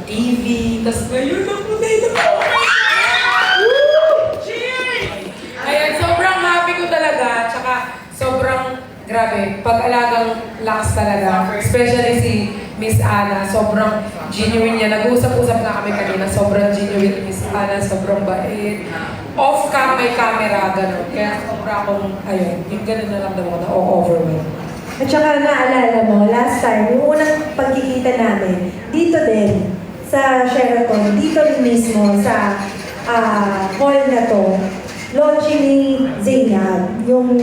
TV, tapos ngayon ako na ito. Cheers! Ayan, sobrang happy ko talaga, tsaka sobrang grabe, pag-alagang lakas talaga. Especially si Miss Ana, sobrang genuine niya. Nag-uusap-usap na kami kanina, sobrang genuine Miss Ana, sobrang bait. May camera, gano'n. Kaya sobra akong, ayun, yung gano'n na lang daw ako na-overwhelm. At saka naalala mo, last time, yung unang pagkikita namin, dito din, sa Sheraton, dito rin mismo, sa hall na to, launching ni Zainab, yung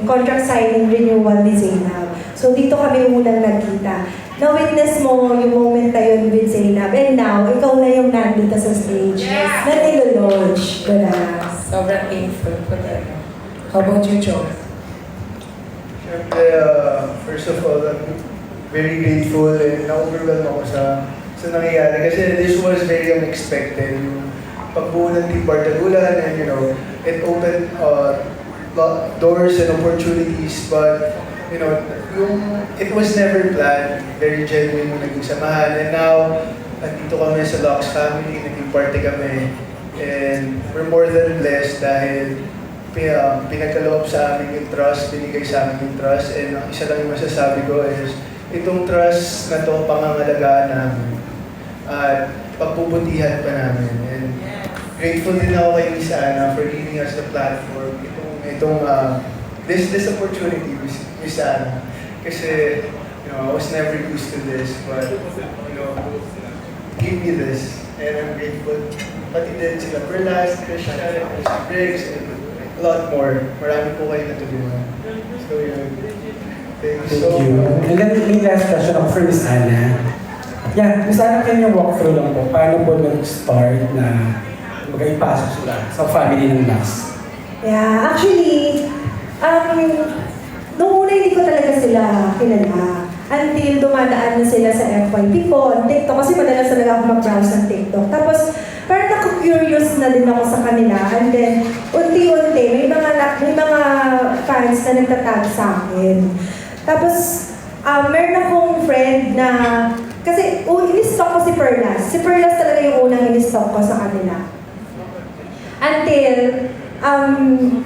contract signing renewal ni Zainab. So dito kami unang nagkita. Na-witness mo yung moment na yun with Zainab. And now, ikaw na yung nandito sa stage. Yeah. Na nilo-launch. Sobrang painful ko talaga. How about you, Joe? Siyempre, first of all, I'm very grateful and na-overwhelm ako sa nangyayari. Kasi this was very unexpected. Yung pagbuo ng Team Bardagulan and it opened doors and opportunities. But, it was never planned. Very genuine yung naging samahan. And now, nandito kami sa Lux family, naging party kami. And we're more than blessed dahil pinagkaloob sa amin yung trust, binigay sa amin yung trust. And ang isa lang yung masasabi ko is, itong trust na to pangangalagaan namin at pagpuputihan pa namin. And grateful din ako kay Miss Ana for giving us the platform. This opportunity, Miss Ana. Kasi, I was never used to this, but, give me this. And I'm grateful. Pati din sila Perlas, Christian, Briggs, and a lot more. Marami po kayo natulungan. So, yun. Thank you so much. And then may last question ako for Miss Ana. Yeah, Miss Ana, can you walk through lang po? Paano po nag-start na mag-ipasok sila sa family ng Lux? Yeah, actually, noong una hindi ko talaga sila kilala. Until dumadaan na sila sa FYP ko on TikTok. Kasi madalas talaga ako mag-browse ng TikTok. Tapos, parang naku-curious na din ako sa kanila. And then, unti-unti, may mga fans na nagtatag sa akin. Tapos, meron akong friend na, kasi in-stalk ko si Perlas. Si Perlas talaga yung unang in-stalk ko sa kanila. Until,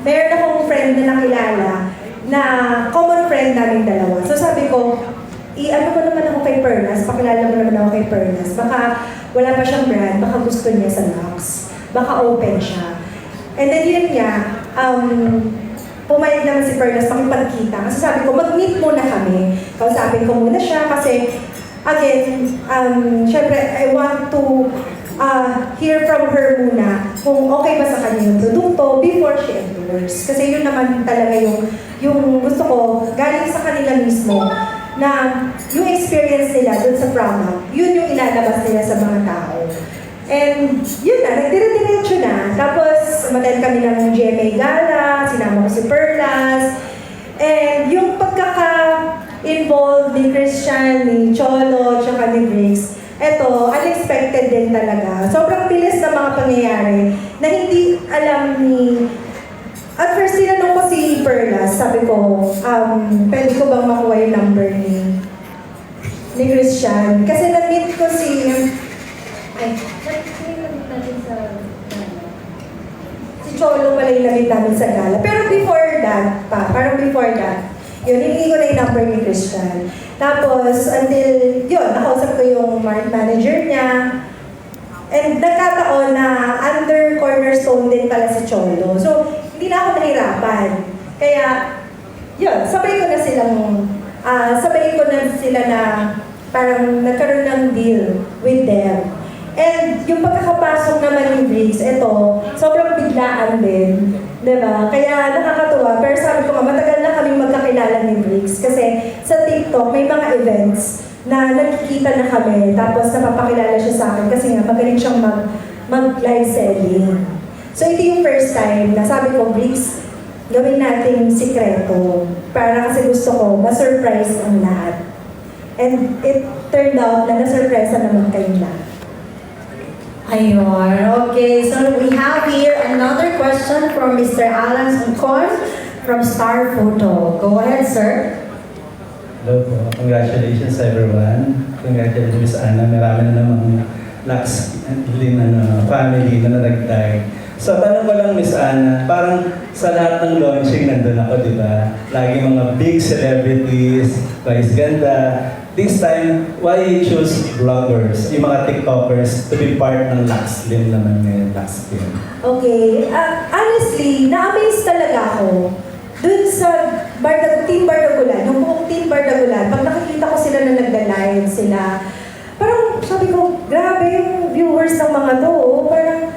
meron akong friend na nakilala na common friend namin dalawa. So sabi ko, ano mo naman ako kay Perlas, pakilala mo naman ako kay Perlas. Baka wala pa siyang brand, baka gusto niya sa Lux. Baka open siya. And then yun nga, pumayag naman si Perlas makipagkita. Kasi sabi ko, mag-meet muna kami. Kausapin ko muna siya kasi, again, syempre, I want to hear from her muna kung okay ba sa kanya yung produkto before she endorse. Kasi yun naman talaga yung gusto ko, galing sa kanila mismo, na yung experience nila dun sa product, yun yung ilalabas nila sa mga tao. And yun na, nagdire-diretso na. Tapos, umattend kami ng GMA Gala, sinama ko si Perlas. And yung pagkaka-involved ni Christian, ni Cholo, tsaka ni Briggs, eto, unexpected din talaga. Sobrang bilis na mga pangyayari na hindi alam ni... At first, tinanong ko si Perlas, sabi ko, pwede ko bang makuha yung number ni Christian? Kasi na-meet ko si... Si Cholo pala yung na-meet namin sa gala. Pero before that, yun, hindi ko na yung number ni Christian. Tapos, until, yun, nakausap ko yung manager niya. And nagkataon na under cornerstone din pala si Cholo. So, hindi na ako nahirapan. Kaya, yun, sabay ko na sila na parang nagkaroon ng deal with them. And yung pagkakapasok naman ni Briggs, ito, sobrang biglaan din. Diba? Kaya nakakatuwa. Pero sabi ko nga, matagal na kami magkakilala ni Briggs. Kasi sa TikTok, may mga events na nagkikita na kami. Tapos napapakilala siya sa akin kasi nga magaling siyang mag-live selling. So ito yung first time na sabi ko, Briggs, gawin nating sikreto. Para kasi gusto ko, ma-surprise ang lahat. And it turned out na na-surprise naman kayong lahat. Ayun. Okay, so we have here another question from Mr. Alan Sungkon from Star Photo. Go ahead, sir. Hello po. Congratulations everyone. Congratulations Miss Ana. Marami na namang Lux family na nadagdag. So tanong ko lang Miss Ana, parang sa lahat ng launching nandun ako, di ba? Lagi mga big celebrities, Vice Ganda. This time, why you choose vloggers, yung mga TikTokers, to be part ng Lux Slim naman ngayon, Lux Slim? Okay, honestly, na-amaze talaga ako dun sa Team Bardagulan, yung buong Team Bardagulan, pag nakikita ko sila na nagda-live sila, parang sabi ko, grabe yung viewers ng mga to, parang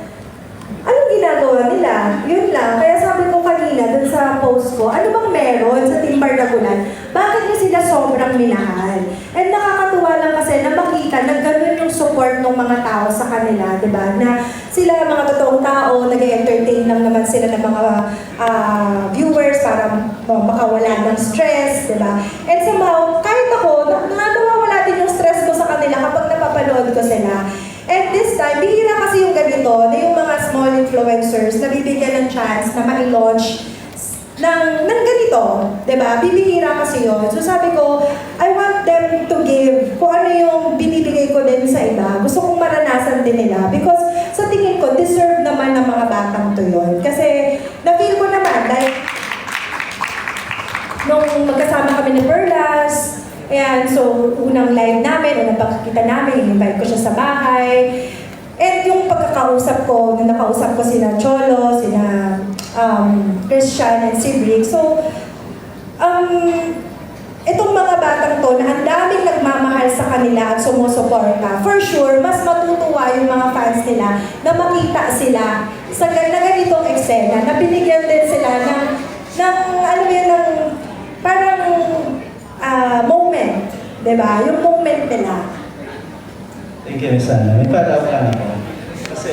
anong ginagawa nila? Yun lang. Kaya sabi ko kanina dun sa post ko, ano bang meron sa Team Bardagulan? Bakit niya sila sobrang minahal? And nakakatuwa lang kasi na makita na gano'n yung support ng mga tao sa kanila, di ba? Na sila mga totoong tao, nag-entertain lang naman sila ng mga viewers para makawala ng stress, di ba? And somehow, kahit ako, nawawala din yung stress ko sa kanila kapag napapanood ko sila. And this time, bihira kasi yung ganito, na yung mga small influencers na bibigyan ng chance na ma-launch ng ganito, di ba? Bibihira kasi yun. So sabi ko, I want them to give kung ano yung binibigay ko din sa iba. Gusto kong maranasan din nila. Because sa tingin ko, deserve naman ng mga batang to yun. Kasi na-feel ko naman, like, nung magkasama kami ni Perlas, ayan, so unang live namin, unang pagkikita namin, in-invite ko siya sa bahay. And yung pagkakausap ko, nung nakausap ko sina Cholo, sina Christian and si Brick. So, itong mga batang to na ang daming nagmamahal sa kanila at sumusuporta, for sure, mas matutuwa yung mga fans nila na makita sila sa ganitong eksena, na binigyan din sila ng ano yun, ng parang moment, di ba? Yung moment nila. Thank you, Miss Ana. May follow-up lang ako. Kasi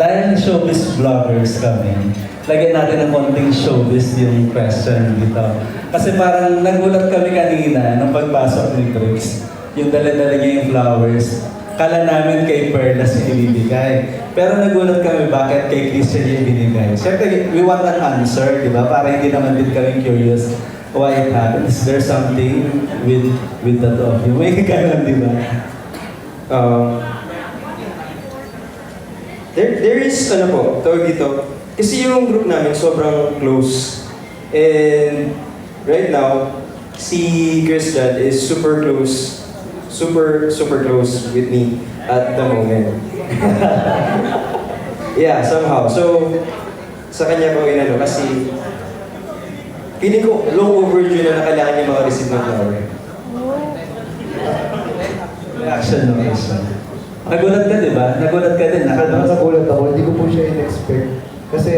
dahil showbiz vloggers kami, lagyan natin ng konting showbiz yung question dito. Kasi parang nagulat kami kanina nung pagpasok ni Trix. Yung dala-dala niya yung flowers. Kala namin kay Perlas yung ibibigay. Pero nagulat kami bakit kay Christian yung binigay. Siyempre, we want an answer, di ba? Para hindi naman din kami curious why it happened. Is there something with the two of you? May ganun, di ba? There is, ano po, tawag dito, kasi yung group namin sobrang close. And right now, si Christian is super close, super close with me at the moment. Yeah, somehow. So, sa kanya ko inano kasi feeling ko long overdue na kailangan niya maka-receive ng flower. Reaction ng isa. Nagulat ka, di ba? Nagulat ka din. Nagulat ako, hindi ko po siya in-expect. Kasi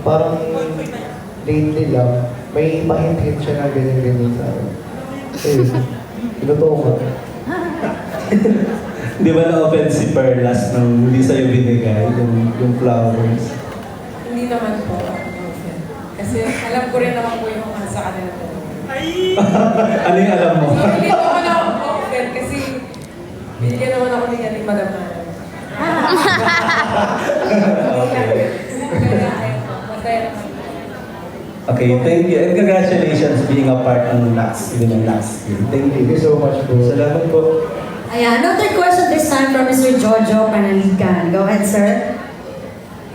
parang lately lang, may mahint-hint siya na ganyan-ganyan sa akin. Ayun, pinotoo ko. Di ba na-open si Perlas nung hindi sa'yo binigay yung flowers? Hindi naman po. Kasi alam ko rin naman po yung mga sa kanila po. Ano yung alam mo? So, hindi naman ako open kasi binigyan naman ako niya ni Madam Ana. Okay. Kaya ayun po, masaya naman. Okay, thank you. And congratulations being a part ng Lux, even ng Lux. Thank Thank you so much po. Salamat po. Ayan, another question this time from Mr. Jojo Panaligan. Go ahead, sir.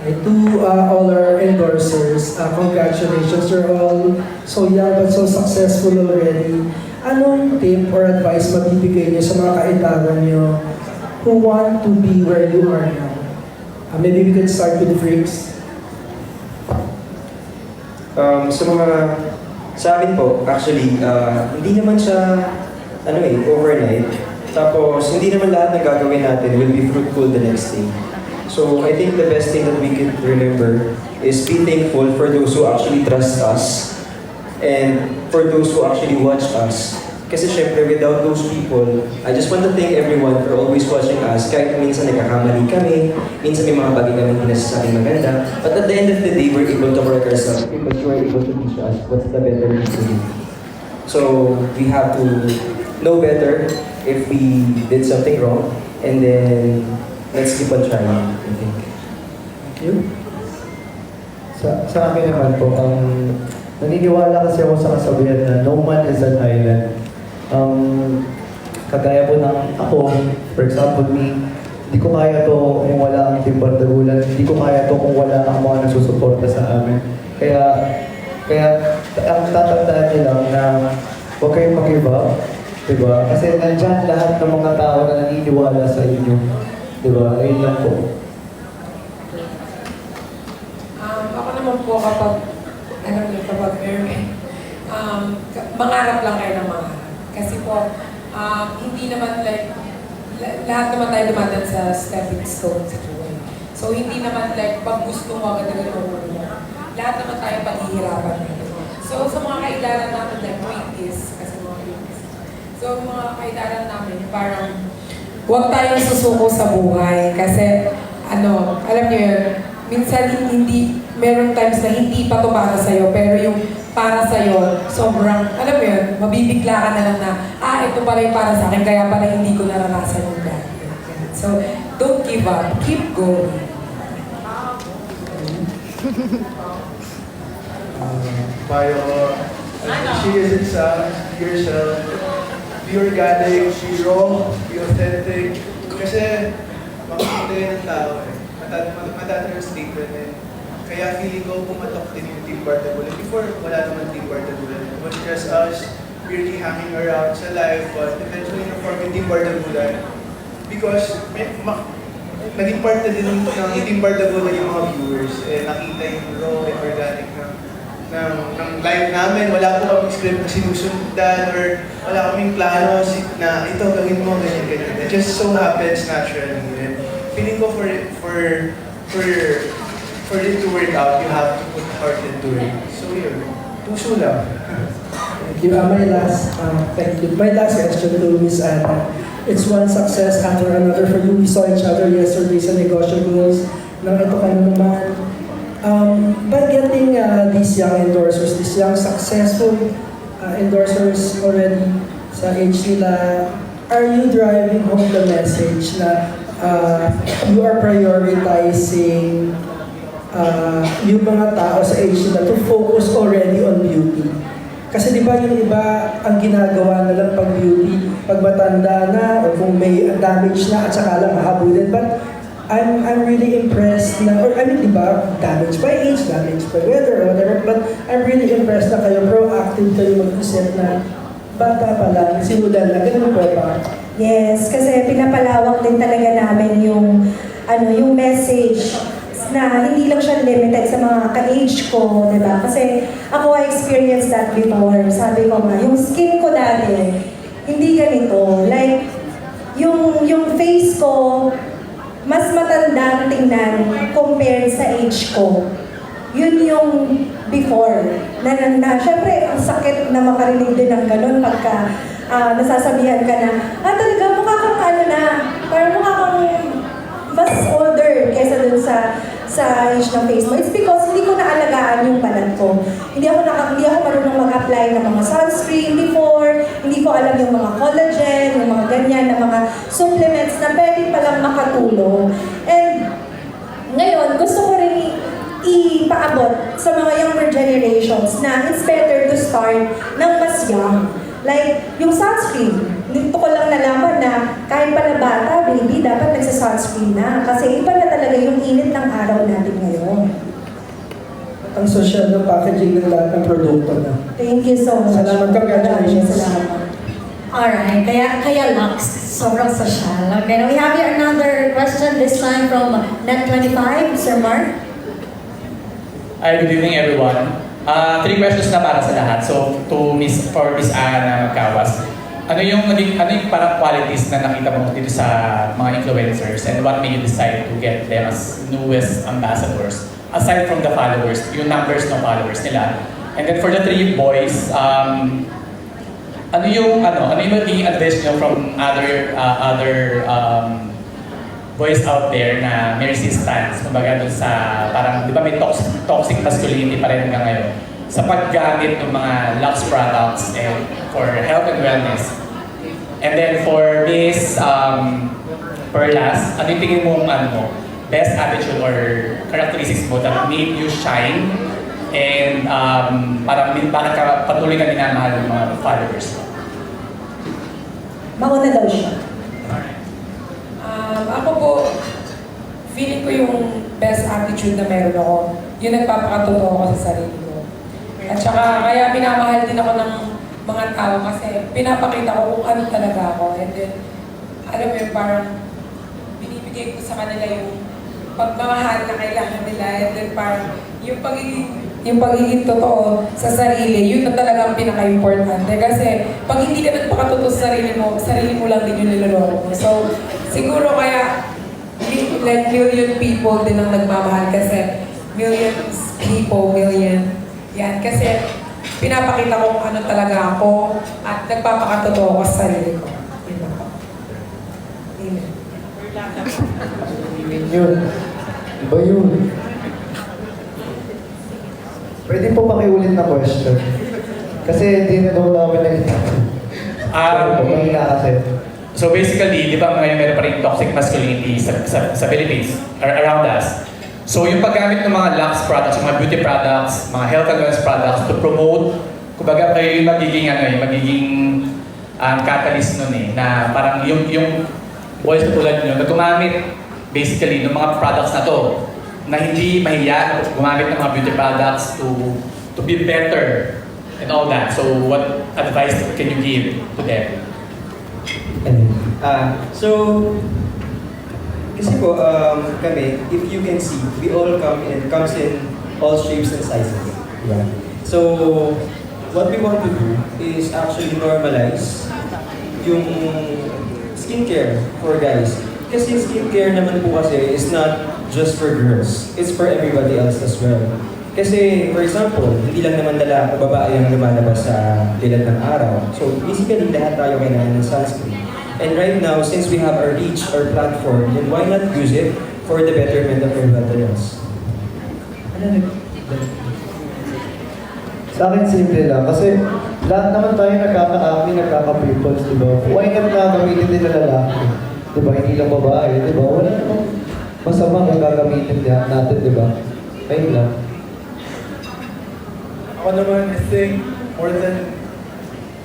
To all our endorsers, congratulations. You're all so young but so successful already. Anong tip or advice mabibigay niyo sa mga kaitaran niyo who want to be where you are now? Maybe we can start with Freaks. Sa amin po, actually, hindi naman siya, overnight. Tapos, hindi naman lahat ng gagawin natin will be fruitful the next day. So, I think the best thing that we could remember is be thankful for those who actually trust us and for those who actually watch us. Kasi syempre, without those people, I just want to thank everyone for always watching us. Kahit minsan nagkakamali kami, minsan may mga bagay kami hindi nasasabing maganda. But at the end of the day, we're able to correct ourselves because you are able to teach us what's the better thing to do. So, we have to know better if we did something wrong. And then, let's keep on trying, I think. Thank you. Sa akin naman po, naniniwala kasi ako sa kasabihan na no man is an island. Kagaya po ng ako, for example, hindi ko kaya to kung wala ang Team Bardagulan, hindi ko kaya to kung wala ang mga nasusuporta sa amin. Kaya ang tatandaan niyo lang na huwag kayong mag-give up, diba? Kasi nandyan lahat ng mga tao na naniniwala sa inyo, diba? Ayun lang po. Ako naman po kapag, alam niyo, kapag mangarap lang kayo ng mangarap. Kasi po, hindi naman like, lahat naman tayo dumadaan sa stepping stone sa buhay. So hindi naman like, pag gusto mo agad-agad mo, lahat naman tayo paghihirapan natin. So sa mga kailangan namin, like 20s, kasi mga 20s. So mga kailangan namin, parang huwag tayong susuko sa buhay. Kasi, alam niyo yun, minsan hindi, merong times na hindi pa ito para sa'yo, pero yung para sa'yo, sobrang, alam mo yun, mabibigla ka na lang na, ito pala yung para sa akin, kaya pala hindi ko naranasan yung dati. So, don't give up. Keep going. Payo ko, serious exams, be yourself, be organic, be raw, be authentic. Kasi, makikita yun ng tao eh. Madami yung statement eh. Kaya feeling ko pumatok din yung Team Bardagulan. Before, wala naman Team Bardagulan. It was just us really hanging around sa live, but eventually na-form yung Team Bardagulan. Because naging part na din ng Team Bardagulan yung mga viewers. Nakita yung raw and organic ng live namin. Wala po kaming script na sinusundan or wala kaming plano na ito gawin mo, ganyan. It just so happens naturally. And feeling ko for it to work out, you have to put heart into it. So yun, puso lang. Thank you. Thank you. My last question to Miss Anna. It's one success after another for you. We saw each other yesterday sa negotiables. Ito ka na naman. By getting these young endorsers, these young successful endorsers already sa age nila, are you driving home the message na you are prioritizing yung mga tao sa age nila to focus already on beauty? Kasi di ba yung iba ang ginagawa na lang pag beauty, pag matanda na o kung may damage na at saka lang hahabulin. But I'm really impressed na, or I mean, di ba, damage by age, damage by weather, or whatever, but I'm really impressed na kayo, proactive kayo mag-isip na bata pa lang, simulan na, ganun po ba? Yes, kasi pinapalawak din talaga namin yung message na hindi lang siya limited sa mga ka-age ko, di ba? Kasi ako, I experienced that before. Sabi ko nga, yung skin ko dati, hindi ganito. Like, yung face ko, mas matanda ang tingnan compared sa age ko. Yun yung before. Syempre, ang sakit na makarinig din ng ganun pagka nasasabihan ka na, talaga, mukha kang parang mukha kang mas older kaysa dun sa age ng face mo. It's because hindi ko naalagaan yung balat ko. Hindi ako marunong mag-apply ng mga sunscreen before, hindi ko alam yung mga collagen, yung mga ganyan, na mga supplements na pwede palang makatulong. And ngayon, gusto ko rin ipaabot sa mga younger generations na it's better to start ng mas young. Like, yung sunscreen, dito ko lang nalaman na kahit pala bata, baby, dapat nagsa-sunscreen na. Kasi iba na talaga yung init ng araw natin ngayon. Ang social na packaging ng lahat ng produkto na. Thank you so much. Salamat, congratulations. Salamat. Alright, kaya Lux, sobrang social. Okay, now we have here another question, this time from Net25, Sir Mark. Hi, good evening everyone. 3 questions na para sa lahat. So, for Miss Ana Magkawas, ano yung parang qualities na nakita mo dito sa mga influencers and what made you decide to get them as newest ambassadors? Aside from the followers, yung numbers ng followers nila. And then for the 3 boys, ano yung magiging advice nyo from other boys out there na may resistance, kumbaga dun sa parang, di ba may toxic masculinity pa rin hanggang ngayon sa paggamit ng mga Lux products and for health and wellness. And then for Miss Perlas, ano yung tingin mo best attitude or characteristics mo that made you shine and parang bakit ka patuloy na minamahal ng mga followers? Mauna daw siya. Ako po, feeling ko yung best attitude na meron ako. Yung nagpapakatotoo ako sa sarili ko. At saka, kaya minamahal din ako ng mga tao kasi pinapakita ko kung ano talaga ako. And then, alam mo yun, parang binibigay ko sa kanila yung pagmamahal na kailangan nila. And then parang yung pagiging totoo sa sarili, yun na talaga ang pinaka-importante. Kasi pag hindi ka nagpakatotoo sa sarili mo lang din yung niloloko mo. So, siguro kaya like million people din ang nagmamahal kasi millions people, yan. Kasi pinapakita ko kung ano talaga ako at nagpapakatotoo ko sa sarili ko. Amen. Yun. Iba yun. Pwede po pakiulit na question. Kasi hindi na daw namin nakita. Pagkakita kasi. So basically, di ba ngayon meron pa rin toxic masculinity sa Philippines, around us. So yung paggamit ng mga Lux products, mga beauty products, mga health and wellness products to promote, kumbaga kayo yung magiging catalyst nun na parang yung boys na tulad nyo na gumamit basically ng mga products na to, na hindi mahiya gumamit ng mga beauty products to be better and all that. So what advice can you give to them? So, kasi po, kami, if you can see, we all comes in all shapes and sizes. Yeah. So, what we want to do is actually normalize yung skincare for guys. Kasi skincare naman po kasi is not just for girls. It's for everybody else as well. Kasi, for example, hindi lang naman lalaki o babae ang lumalabas sa dilat ng araw. So, basically, lahat tayo kailangan ng sunscreen. And right now, since we have our reach, our platform, then why not use it for the betterment of everybody else? Sa akin, simple lang. Kasi lahat naman tayo nagkaka-acne, nagkaka-pimples, di ba? Why not gagamitin din na lalaki? Di ba? Hindi lang babae, di ba? Wala namang masama kung gagamitin natin, di ba? Ayun lang. Ako naman, I think, more than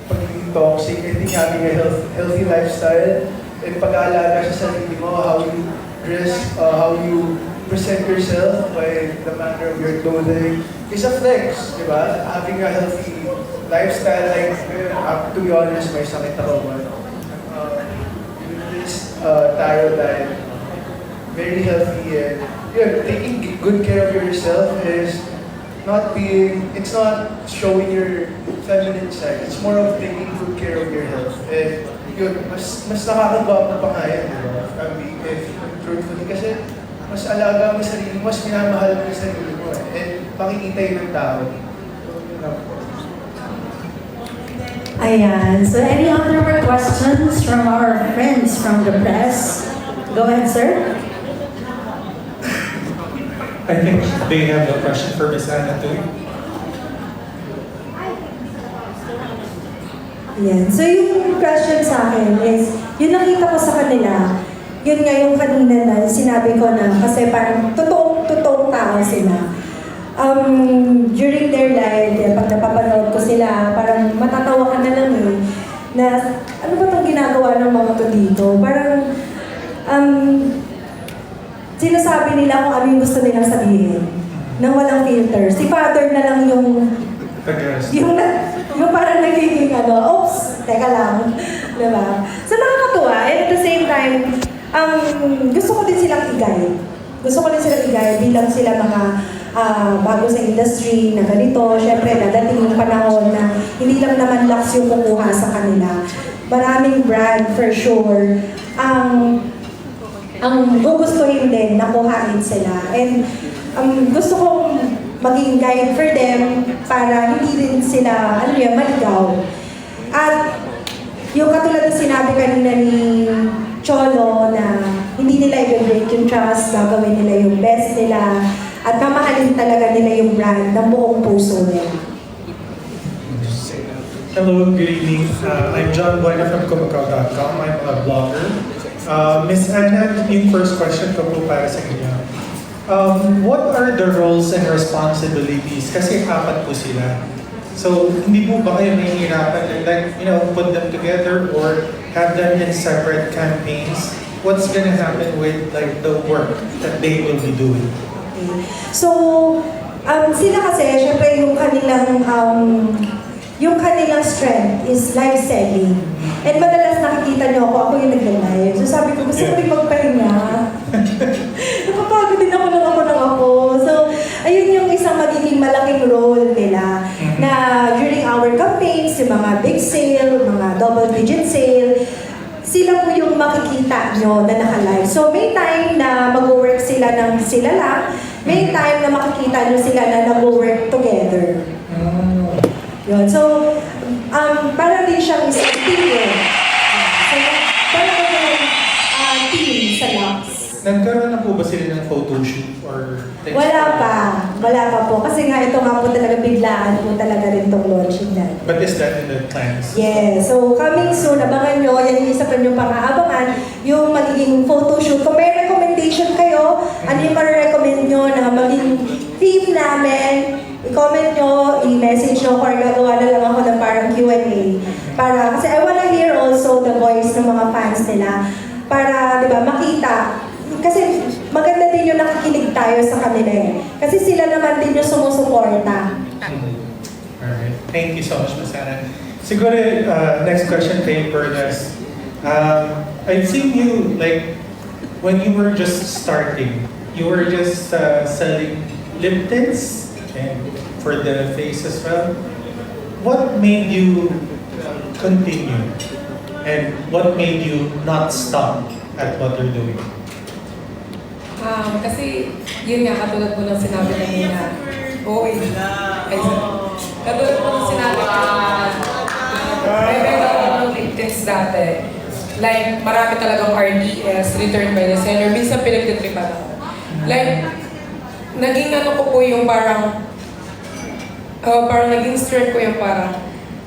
pagiging toxic, I think having a healthy lifestyle and pag-aalaga sa sarili mo, how you dress, how you present yourself by the manner of your clothing is a flex, di ba? Having a healthy lifestyle, like, to be honest, may sakit ako, but this tayo dahil very healthy and taking good care of yourself is it's not showing your feminine side. It's more of taking good care of your health. And yun, mas nakakagwapo pa nga yan, di ba? If truthfully, kasi mas alaga mo sarili mo, mas minamahal mo yung sarili mo. And makikita yun ng tao. Ayan. So any other questions from our friends from the press? Go ahead, sir. I think they have a question for Miss Anna too. Yan. So yung question sa akin is, yung nakita ko sa kanila, yun nga yung kanina na sinabi ko na kasi parang totoong tao sila. During their life, pag napapanood ko sila, parang matatawa ka na lang na ano ba itong ginagawa ng mga to dito? Parang sinasabi nila kung ano yung gusto nilang sabihin. Nang walang filter. Si Father na lang yung parang nagiging oops, teka lang. Diba? So nakakatuwa. And at the same time, gusto ko din silang i-guide. Bilang sila mga bago sa industry na ganito. Siyempre, nadating yung panahon na hindi lang naman Lux yung kukuha sa kanila. Maraming brand for sure. Ang gugustuhin din na kuhain sila. And gusto kong maging guide for them para hindi rin sila, maligaw. At yung katulad na sinabi kanina ni Cholo na hindi nila i-break yung trust, gagawin nila yung best nila, at mamahalin talaga nila yung brand ng buong puso nila. Hello, good evening. I'm John Buena from Kumakaw.com. I'm a blogger. Miss Anna, yung first question ko po para sa inyo. What are the roles and responsibilities? Kasi apat po sila. So, hindi po ba kayo nahihirapan, put them together or have them in separate campaigns, what's gonna happen with like the work that they will be doing? So, sila kasi, syempre yung kanilang strength is live selling. And madalas nakikita niyo ako yung nagla-live. So sabi ko, gusto ko rin magpahinga. Napapagod din ako ng ako. So, ayun yung isang magiging malaking role nila na during our campaigns, yung mga big sale, mga double-digit sale, sila po yung makikita nyo na naka-live. So, may time na mag-work sila ng sila lang, may time na makikita nyo sila na nag-work together. Yun. So, para din siyang isang team. So, para din yung team sa Lux. Nagkaroon na po ba sila ng photo shoot or things? Wala pa po. Kasi nga ito nga po talaga biglaan po talaga rin itong launching natin. But is that in the plans? Yes. So, coming soon, abangan nyo, yan yung isa pa nyo pang-aabangan, yung magiging photoshoot. Kung may recommendation kayo, ano yung ma-recommend nyo na maging theme namin, i-comment nyo, i-message nyo, or gagawa na lang ako ng parang Q&A. Kasi I wanna hear also the voice ng mga fans nila para, di ba, makita. Kasi maganda din yung nakikinig tayo sa kanila eh. Kasi sila naman din yung sumusuporta. Alright. Thank you so much, Ms. Ana. Siguro, next question kay Bernas. I've seen you, like, when you were just starting, you were just selling lip tints and for the face as well. What made you continue? And what made you not stop at what you're doing? Kasi yun nga, katulad po ng sinabi kanina. Katulad po ng sinabi kanina. May meron ako ng lip tints dati. Like, marami talagang RDS, return by the seller. Minsan pinagtitripan ako. Like, naging ano ko po yung parang naging strength ko yung parang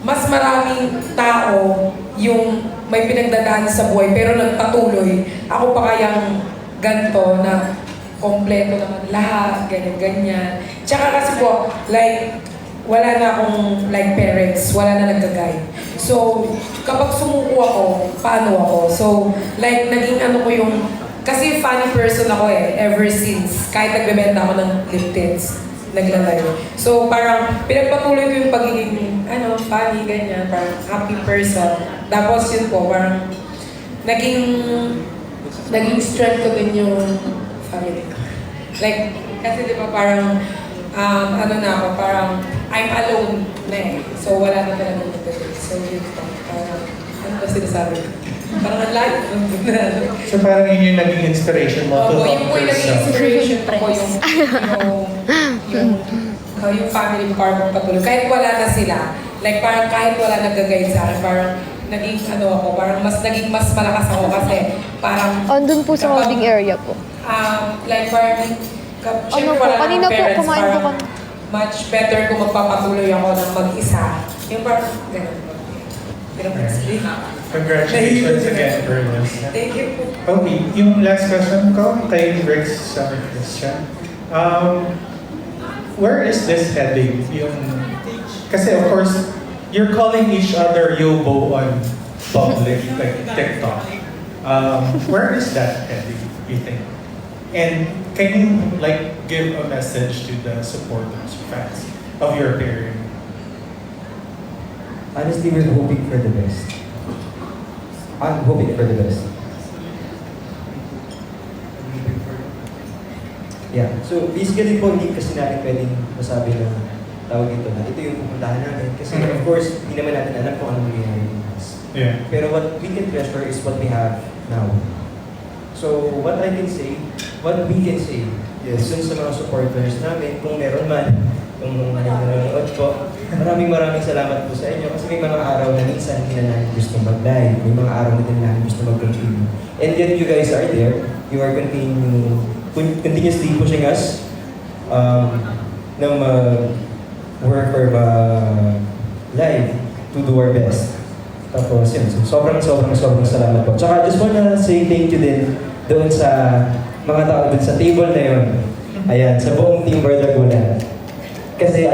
mas maraming tao yung may pinagdadaan sa buhay pero nagpatuloy. Ako pa kayang ganito na kompleto naman lahat, ganyan-ganyan. Tsaka kasi po, like, wala na akong like parents, wala na nag-guide. So, kapag sumuko ako, paano ako? So, like, naging ano ko yung, kasi funny person ako ever since, kahit nagbebenta ako ng lip tints, naglalay. So, parang pinagpatuloy ko yung pagiging, funny, ganyan, parang happy person. Tapos yun po, parang naging strength ko din yung family ko. Like, kasi di ba parang, na ako, parang I'm alone na So, wala na talaga nagdadate. So, yun po, parang, ano ba sinasabi ko? Parang ang lahat. So parang yun yung naging inspiration mo to Yun help po yung naging yourself. inspiration ko yung family ko parang patuloy. Kahit wala na sila, like parang kahit wala nag-guide sa akin, parang naging parang naging mas malakas ako kasi parang... Andun po sa holding area po. Like parang, syempre wala kanina ng parents, po, kumain po parang much better kung magpapatuloy ako ng mag-isa. Yung parang, ganun po. Congratulations again, Bernas. Thank you po. Okay, yung last question ko kay Rex sa Christian. Where is this heading? Kasi of course, you're calling each other Yobo on public, like TikTok. Where is that heading, you think? And can you like give a message to the supporters, fans of your pairing? Honestly, we're hoping for the best. I'm hoping for the best. Yeah. So, basically po, hindi kasi natin pwedeng masabi na tawag ito na ito yung pupuntahan natin. Kasi of course, hindi naman natin alam kung ano mangyayari ng us. Yeah. Pero what we can treasure is what we have now. So, what we can say, yes, dun sa mga supporters namin, kung meron man, kung nanonood po, maraming salamat po sa inyo kasi may mga araw na minsan hindi na namin gusto mag-live, may mga araw na din namin gusto mag-continue. And yet you guys are there, you are continuously pushing us na work or live to do our best. Tapos yun, so sobrang salamat po. Tsaka I just wanna say thank you din doon sa mga tao doon sa table na yun. Ayan, sa buong Team Bar Laguna. Kasi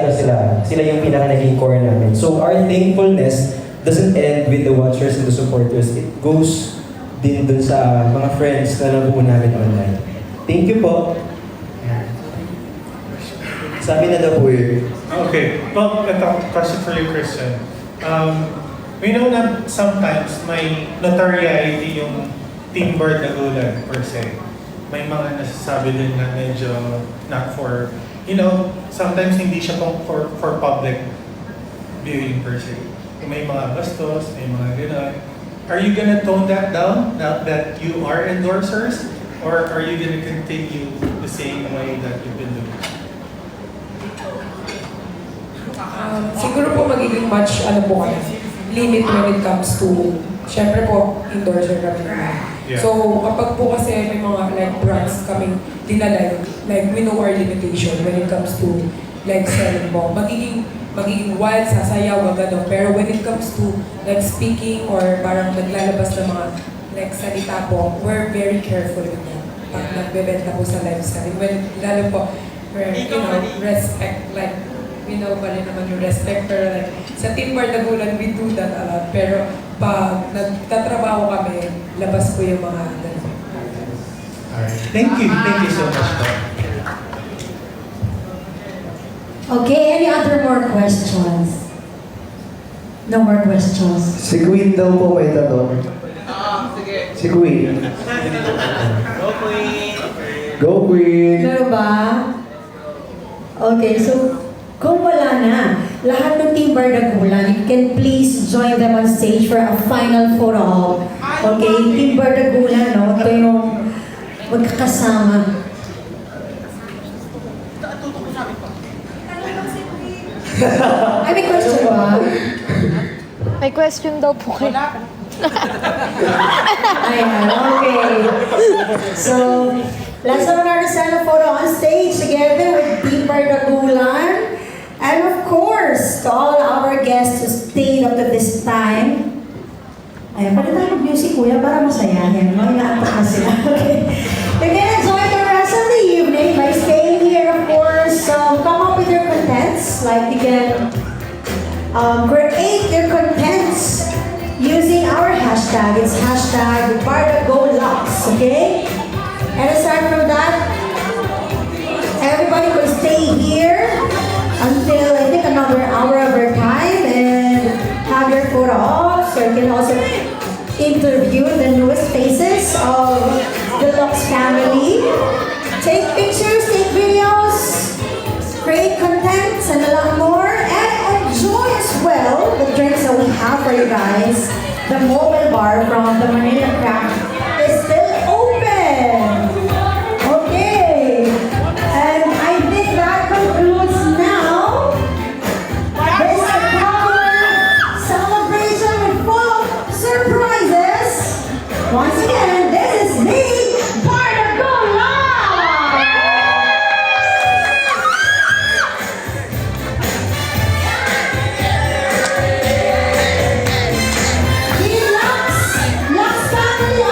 sila yung pinaka naging core namin. So our thankfulness doesn't end with the watchers and the supporters. It goes din dun sa mga friends na nabuo namin online. Thank you po. Sabi na daw po yun. Okay. Well, ito, question for you, Christian. We know na sometimes may notoriety yung Team Bardagulan per se. May mga nasasabi din na medyo not for, sometimes hindi siya for public viewing per se. May mga bastos, may mga gano'n. Are you gonna tone that down now that you are endorsers? Or are you gonna continue the same way that you've been doing? Siguro po magiging much, limit when it comes to, syempre po, endorser kami. Yeah. So, kapag po kasi may mga brands kaming dinala, we know our limitation when it comes to selling po. Magiging wild, sasayaw, gano'n. Pero when it comes to speaking or parang naglalabas ng mga salita po, we're very careful with that. Pag nagbebenta po sa live selling. Lalo po, respect, we know pa rin naman yung respect, pero sa Team Bardagulan, we do that a lot. Pero pag nagtatrabaho kami, labas po yung mga ganun. Alright. Thank you so much. Okay, any other more questions? No more questions. Si Queen daw po may tanong. Si Queen. Go Queen! Meron ba? Okay, so kung wala na, lahat ng Team Bardagulan, you can please join them on stage for a final photo op. Okay, Team Bardagulan, no? Ito yung magkakasama. Ay, may question ba? May question daw po kayo. Ayan, okay. So, let's have a photo on stage together with Team Bardagulan. And of course, to all our guests who stayed up to this time. Ayan, pala tayo mag-music, kuya, para masayahin. Mga pa sila. Okay. You can enjoy the rest of the evening by staying here, of course. Come up with your contents. Like, you can create your contents using our hashtag. It's hashtag BardaGoLux, okay? And aside from that, everybody will stay here until I think another hour of our time and have your photo off. So you can also interview the newest faces of the Lux family. Take pictures, take videos, create contents, and a lot more. And enjoy as well the drinks that we have for you guys. The mobile bar from the Manila Craft is still open. Okay. And I think that concludes now this popular celebration with full of surprises. Once again, this is me, Bardagulan! Lux family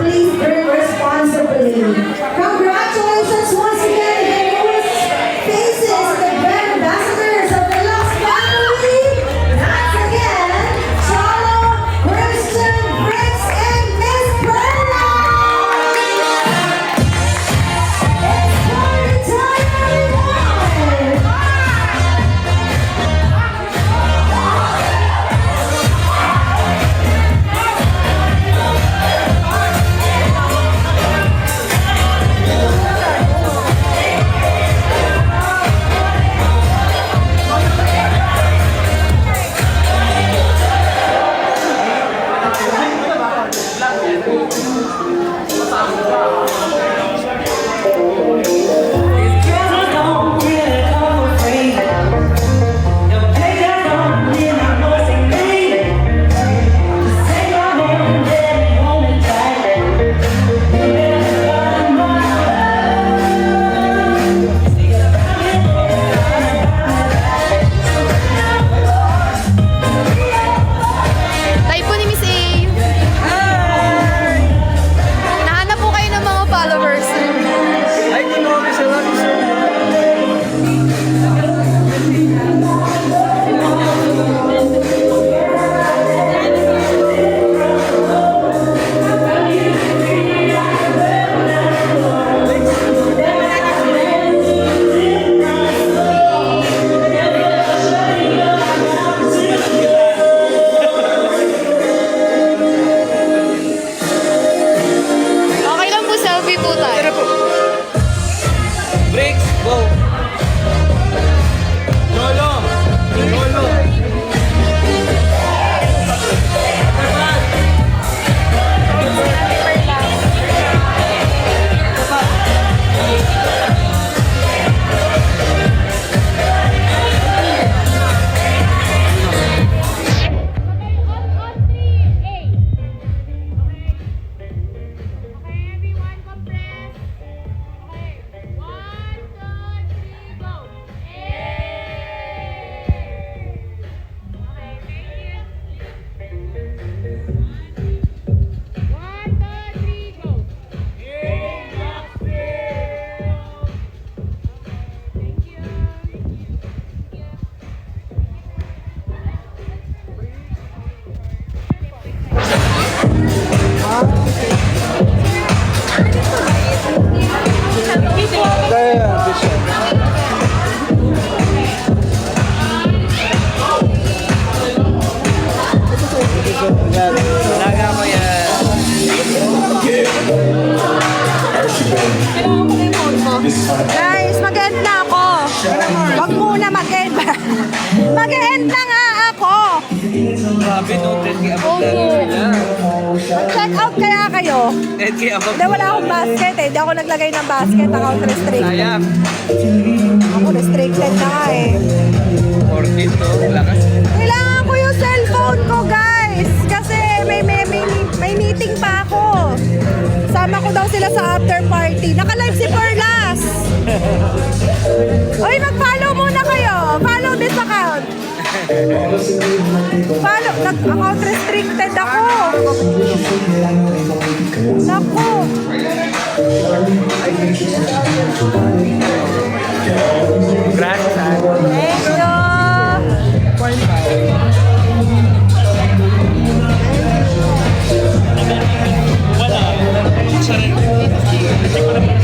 please drink responsibly. Congratulations once again to the newest faces, the brand ambassadors of the Lux family. Once again, Chalo, Kristen, Fritz, and Miss Perla. It's party time, everyone. Tayo po ni Miss A. Nahanap po kayo ng mga followers. Okay lang po, selfie po tayo. Breaks, go! Lolo! Lolo! Guys, mag-end na ako. Wag muna mag-end. Mag-end na nga ako. Grabe, no? 10K above Mag-check out kaya kayo. 10K above. Hindi, wala akong basket eh. Hindi ako naglagay ng basket. Account restricted. Sayang. Ako restricted na nga eh. 14, no? Lakas. Kailangan ko yung cellphone ko, guys. Kasi may meeting pa ako. Sama ko daw sila sa after party. Naka-live si Perlas. Uy, mag-follow muna kayo. Follow this account. Follow. Account restricted ako. Naku. Gracias. Thank you. Wala. Siya rin.